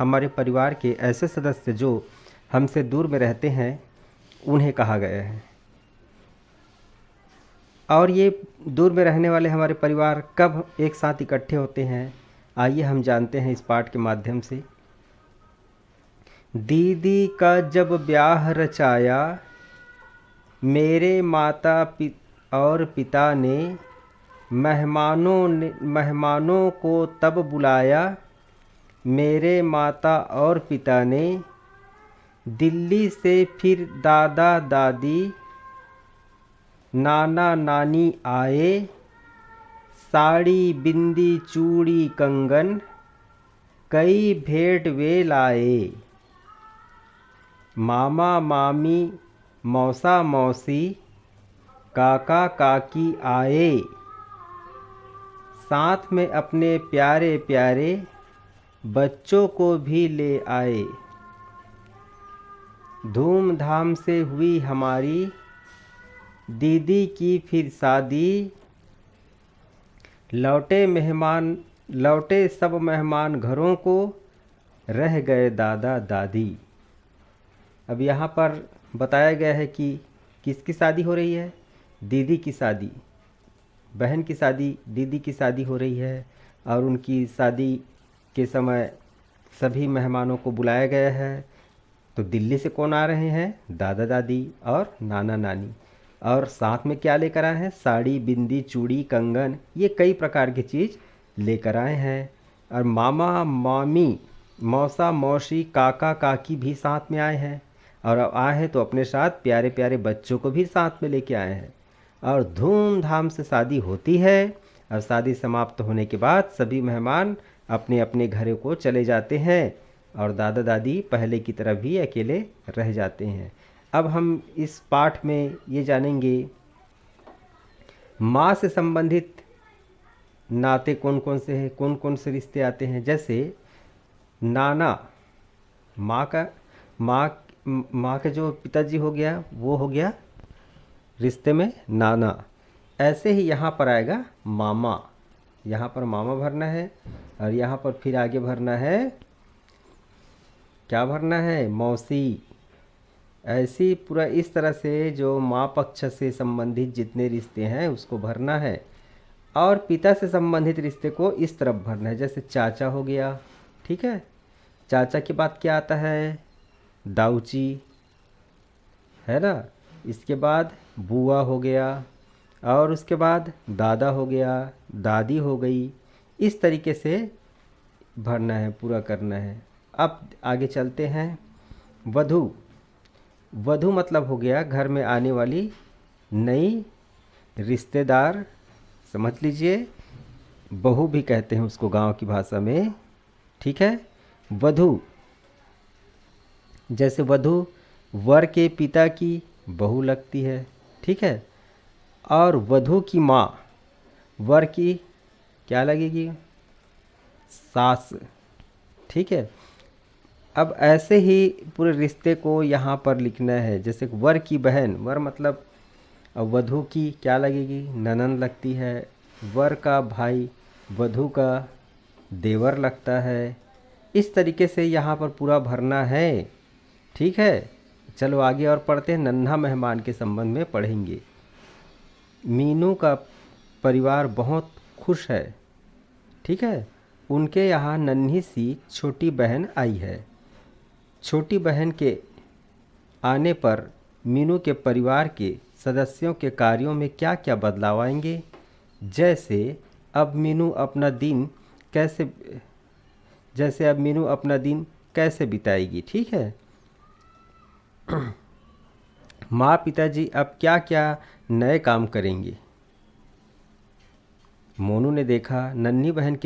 हमारे परिवार के ऐसे सदस्य जो हमसे दूर में रहते हैं उन्हें कहा गया है। और ये दूर में रहने वाले हमारे परिवार कब एक साथ इकट्ठे होते हैं, आइए हम जानते हैं इस पाठ के माध्यम से। दीदी का जब ब्याह रचाया, मेरे और पिता ने मेहमानों को तब बुलाया। मेरे माता और पिता ने दिल्ली से फिर दादा दादी नाना नानी आए। साड़ी बिंदी चूड़ी कंगन कई भेंट वे लाए। मामा मामी मौसा मौसी काका काकी आए। साथ में अपने प्यारे प्यारे बच्चों को भी ले आए। धूमधाम से हुई हमारी दीदी की फिर शादी। लौटे सब मेहमान घरों को, रह गए दादा दादी। अब यहाँ पर बताया गया है कि किसकी शादी हो रही है? दीदी की शादी, बहन की शादी, दीदी की शादी हो रही है। और उनकी शादी के समय सभी मेहमानों को बुलाया गया है। तो दिल्ली से कौन आ रहे हैं? दादा दादी और नाना नानी। और साथ में क्या लेकर आए हैं? साड़ी बिंदी चूड़ी कंगन, ये कई प्रकार की चीज़ लेकर आए हैं। और मामा मामी मौसा मौसी काका काकी भी साथ में आए हैं। और अब आए हैं तो अपने साथ प्यारे प्यारे बच्चों को भी साथ में लेके आए हैं। और धूमधाम से शादी होती है। और शादी समाप्त होने के बाद सभी मेहमान अपने अपने घरों को चले जाते हैं और दादा दादी पहले की तरह भी अकेले रह जाते हैं। अब हम इस पाठ में ये जानेंगे माँ से संबंधित नाते कौन कौन से हैं, कौन कौन से रिश्ते आते हैं। जैसे नाना, माँ के जो पिताजी हो गया वो हो गया रिश्ते में नाना। ऐसे ही यहाँ पर आएगा मामा, यहाँ पर मामा भरना है। और यहाँ पर फिर आगे भरना है, क्या भरना है? मौसी। ऐसी पूरा इस तरह से जो माँ पक्ष से संबंधित जितने रिश्ते हैं उसको भरना है। और पिता से संबंधित रिश्ते को इस तरफ भरना है। जैसे चाचा हो गया, ठीक है। चाचा के बाद क्या आता है? दाऊची, है ना। इसके बाद बुआ हो गया। और उसके बाद दादा हो गया, दादी हो गई। इस तरीके से भरना है, पूरा करना है। अब आगे चलते हैं। वधू। वधू मतलब हो गया घर में आने वाली नई रिश्तेदार, समझ लीजिए। बहू भी कहते हैं उसको गांव की भाषा में, ठीक है। वधू, जैसे वधू वर के पिता की बहू लगती है, ठीक है। और वधू की माँ वर की क्या लगेगी? सास, ठीक है। अब ऐसे ही पूरे रिश्ते को यहाँ पर लिखना है। जैसे वर की बहन, वर मतलब वधू की क्या लगेगी? ननंद लगती है। वर का भाई वधू का देवर लगता है। इस तरीके से यहाँ पर पूरा भरना है, ठीक है। चलो आगे और पढ़ते हैं। नन्हा मेहमान के संबंध में पढ़ेंगे। मीनू का परिवार बहुत खुश है, ठीक है। उनके यहाँ नन्ही सी छोटी बहन आई है। छोटी बहन के आने पर मीनू के परिवार के सदस्यों के कार्यों में क्या क्या बदलाव आएंगे। जैसे अब मीनू अपना दिन कैसे बिताएगी, ठीक है। माँ पिताजी अब क्या क्या नए काम करेंगे। मोनू ने देखा नन्ही बहन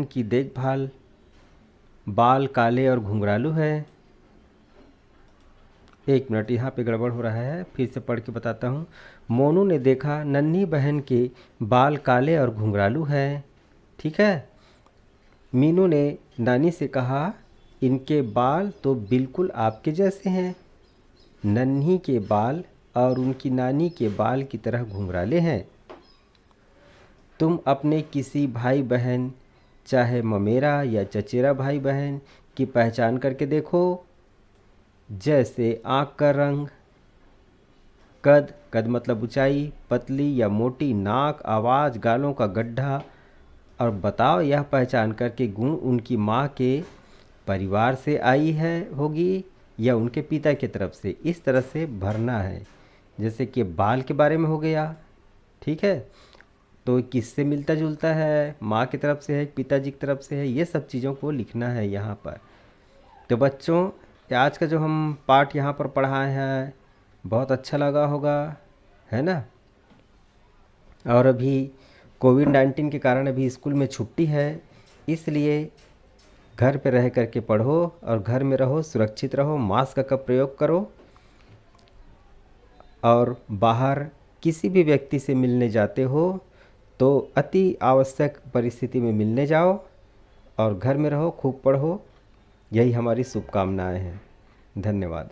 की देखभाल बाल काले और घुंघरालू है। एक मिनट, यहाँ पे गड़बड़ हो रहा है, फिर से पढ़ के बताता हूँ। मोनू ने देखा नन्ही बहन के बाल काले और घुंघरालू हैं, ठीक है। मीनू ने नानी से कहा इनके बाल तो बिल्कुल आपके जैसे हैं। नन्ही के बाल और उनकी नानी के बाल की तरह घुंघराले हैं। तुम अपने किसी भाई बहन चाहे ममेरा या चचेरा भाई बहन की पहचान करके देखो, जैसे आँख का रंग, कद, कद मतलब ऊंचाई, पतली या मोटी नाक, आवाज़, गालों का गड्ढा। और बताओ यह पहचान करके गुण उनकी माँ के परिवार से आई है होगी या उनके पिता की तरफ से। इस तरह से भरना है। जैसे कि बाल के बारे में हो गया, ठीक है, तो किससे मिलता जुलता है, माँ की तरफ से है, पिताजी की तरफ से है, ये सब चीज़ों को लिखना है यहाँ पर। तो बच्चों, आज का जो हम पाठ यहाँ पर पढ़ाए हैं बहुत अच्छा लगा होगा, है ना। और अभी कोविड-19 के कारण अभी स्कूल में छुट्टी है, इसलिए घर पे रह कर के पढ़ो और घर में रहो, सुरक्षित रहो, मास्क का प्रयोग करो। और बाहर किसी भी व्यक्ति से मिलने जाते हो तो अति आवश्यक परिस्थिति में मिलने जाओ और घर में रहो, खूब पढ़ो। यही हमारी शुभकामनाएं हैं। धन्यवाद।